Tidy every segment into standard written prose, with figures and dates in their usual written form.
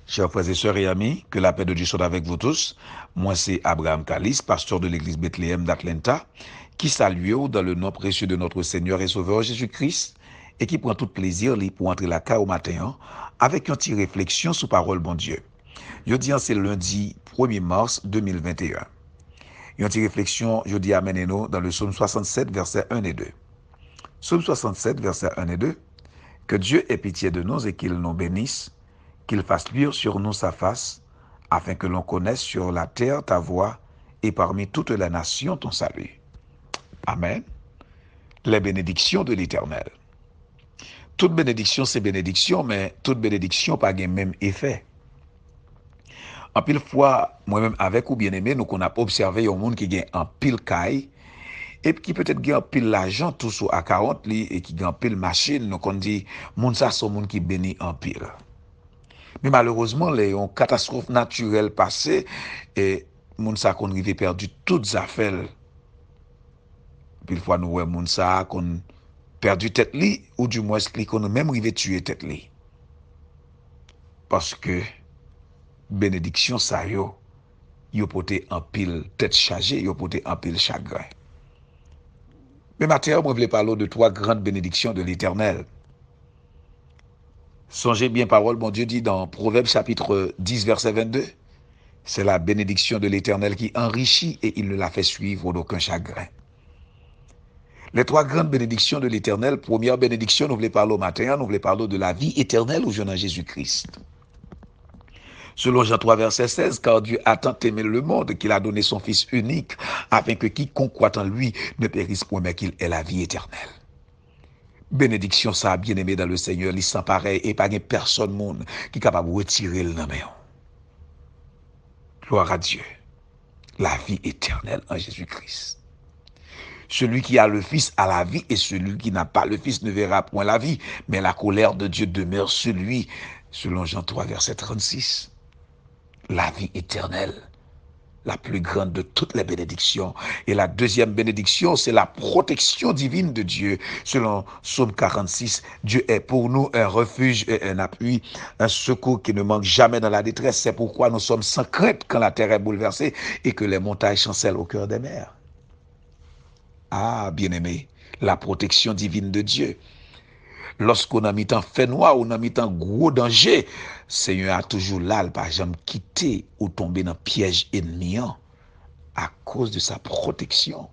Chers frères et sœurs et amis, que la paix de Dieu soit avec vous tous. Moi, c'est Abraham Kalis, pasteur de l'église Bethléem d'Atlanta, qui salue dans le nom précieux de notre Seigneur et Sauveur Jésus-Christ et qui prend tout plaisir pour entrer la car au matin avec une petite réflexion sur parole bon Dieu. Je dis c'est lundi 1er mars 2021. Une petite réflexion, je dis amène-nous dans le psaume 67, versets 1 et 2. Psaume 67, versets 1 et 2. Que Dieu ait pitié de nous et qu'il nous bénisse, qu'il fasse luire sur nous sa face, afin que l'on connaisse sur la terre ta voix et parmi toutes les nations ton salut. Amen. Les bénédictions de l'Éternel. Toute bénédiction, c'est bénédiction, mais toute bénédiction pas le même effet. En pile fois, moi-même avec ou bien-aimé, nous qu'on a observé un monde qui gagne en pile caille, et qui peut-être gagne en pile l'argent tout sur à 40 et qui gagne en pile machine, nous qu'on dit, monde ça, c'est un monde qui bénit en pile. Mais malheureusement, les catastrophes naturelles passées, et moun sa qu'on rive perdu toutes affaires. Pile fois nous ouais moun sa qu'on perdu tête li ou du moins qu'on même rive tuer tête li. Parce que bénédiction ça yo poté en pile tête chargée, yo poté en pile chagrin. Mais matin, moi voulais parler de trois grandes bénédictions de l'Éternel. Songez bien parole, bon Dieu dit dans Proverbes chapitre 10, verset 22, c'est la bénédiction de l'Éternel qui enrichit et il ne la fait suivre d'aucun chagrin. Les trois grandes bénédictions de l'Éternel, première bénédiction, nous voulons parler au matin, nous voulons parler de la vie éternelle au jeune Jésus-Christ. Selon Jean 3, verset 16, car Dieu a tant aimé le monde qu'il a donné son Fils unique, afin que quiconque croit en lui ne périsse point, mais qu'il ait la vie éternelle. Bénédiction ça, bien-aimé dans le Seigneur, il sans pareil, et pas personne monde qui est capable de retirer le nom. Gloire à Dieu. La vie éternelle en Jésus-Christ. Celui qui a le Fils a la vie, et celui qui n'a pas le Fils ne verra point la vie, mais la colère de Dieu demeure sur lui, selon Jean 3, verset 36. La vie éternelle, la plus grande de toutes les bénédictions. Et la deuxième bénédiction, c'est la protection divine de Dieu. Selon Psaume 46, Dieu est pour nous un refuge et un appui, un secours qui ne manque jamais dans la détresse. C'est pourquoi nous sommes sans crainte quand la terre est bouleversée et que les montagnes chancellent au cœur des mers. Ah, bien-aimé, la protection divine de Dieu. Lorsqu'on a mis en fait noir, on a mis en gros danger, Seigneur a toujours là, par exemple, quitté ou tombé dans piège ennemi à cause de sa protection.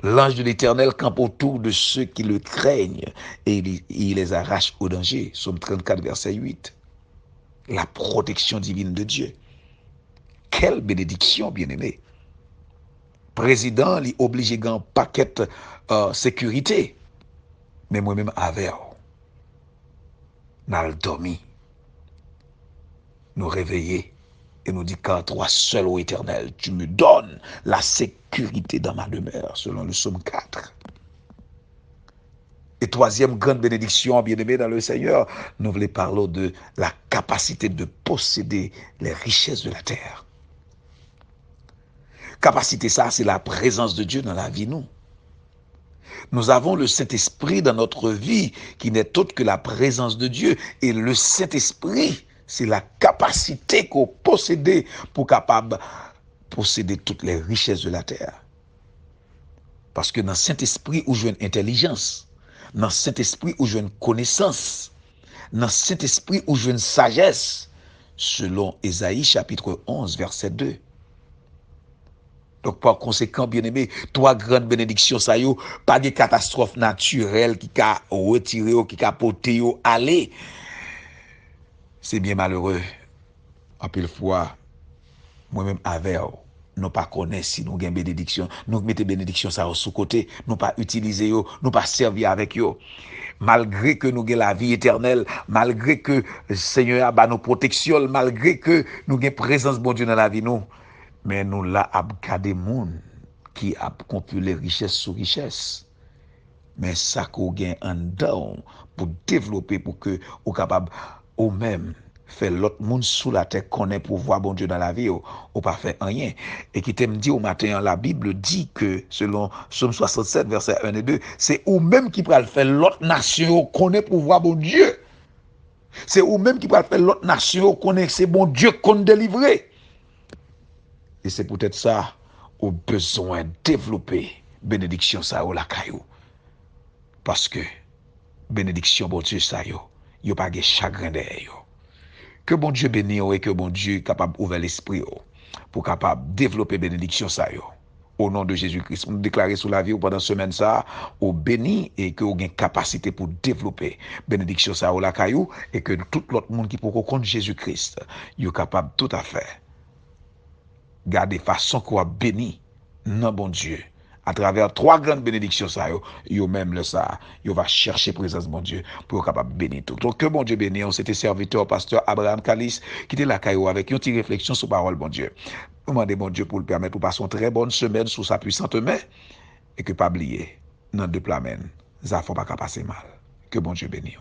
L'ange de l'Éternel campe autour de ceux qui le craignent et il les arrache au danger. Psaume 34, verset 8. La protection divine de Dieu. Quelle bénédiction, bien-aimé. Président, il oblige à un paquet sécurité. Mais moi-même, avec, nous dormi, nous réveiller et nous dire qu'en toi seul, ô Éternel, tu me donnes la sécurité dans ma demeure, selon le psaume 4. Et troisième grande bénédiction, bien-aimé dans le Seigneur, nous voulons parler de la capacité de posséder les richesses de la terre. Capacité, ça, c'est la présence de Dieu dans la vie, nous. Nous avons le Saint-Esprit dans notre vie qui n'est autre que la présence de Dieu. Et le Saint-Esprit, c'est la capacité qu'on possède pour capable posséder toutes les richesses de la terre. Parce que dans le Saint-Esprit, où j'ai une intelligence, dans le Saint-Esprit, où j'ai une connaissance, dans le Saint-Esprit, où j'ai une sagesse, selon Ésaïe chapitre 11, verset 2. Donc, par conséquent, bien-aimé, trois grandes bénédictions, ça y est, pas de catastrophe naturelle qui a retiré, qui a porté, aller. C'est bien malheureux. En pile fois, moi-même, avec, nous pas connaître si nous avons bénédiction. Nous mettons bénédiction ça sous côté, nous pas utiliser, nous pas servir avec eux. Malgré que nous avons la vie éternelle, malgré que le Seigneur a nos protections, malgré que nous avons présence de bon Dieu dans la vie, nous. Mais nous là, des gens qui a compris les richesses sous richesses. Mais ça qu'on gagne en dedans pour développer, pour que vous capable ou même faire l'autre monde sous la terre connaît pour voir bon Dieu dans la vie, ou pas faire rien. Et qui t'aime dit au matin, la Bible dit que selon Psaume 67, verset 1 et 2, c'est ou même qui peut faire l'autre nation connaît pour voir bon Dieu. C'est vous-même qui va faire l'autre nation connaître c'est bon Dieu qu'on délivrer. Et c'est peut-être ça au besoin de développer bénédiction ça ou la caillou. Parce que bénédiction bon Dieu ça yo pas de chagrin derrière yo. Que bon Dieu bénisse et que bon Dieu capable ouvrir l'esprit pour capable développer bénédiction ça yo. Au nom de Jésus-Christ, nous déclarer sur la vie pendant semaine ça, au béni et que vous avez une capacité pour développer bénédiction ça au la caillou et que tout l'autre monde qui peut connaître Jésus-Christ, est capable tout à fait garder façon qu'on a béni non bon Dieu à travers trois grandes bénédictions ça yo même le ça yo va chercher présence bon Dieu pour capable bénir tout. Donc que bon Dieu bénisse, c'était serviteur pasteur Abraham Kalis qui était la caillou avec une petite réflexion sur parole bon Dieu. Demandez bon Dieu pour le permettre pour passer une très bonne semaine sous sa puissante main et que pas oublier dans deux plamènes ça faut pas passer mal. Que bon Dieu bénisse.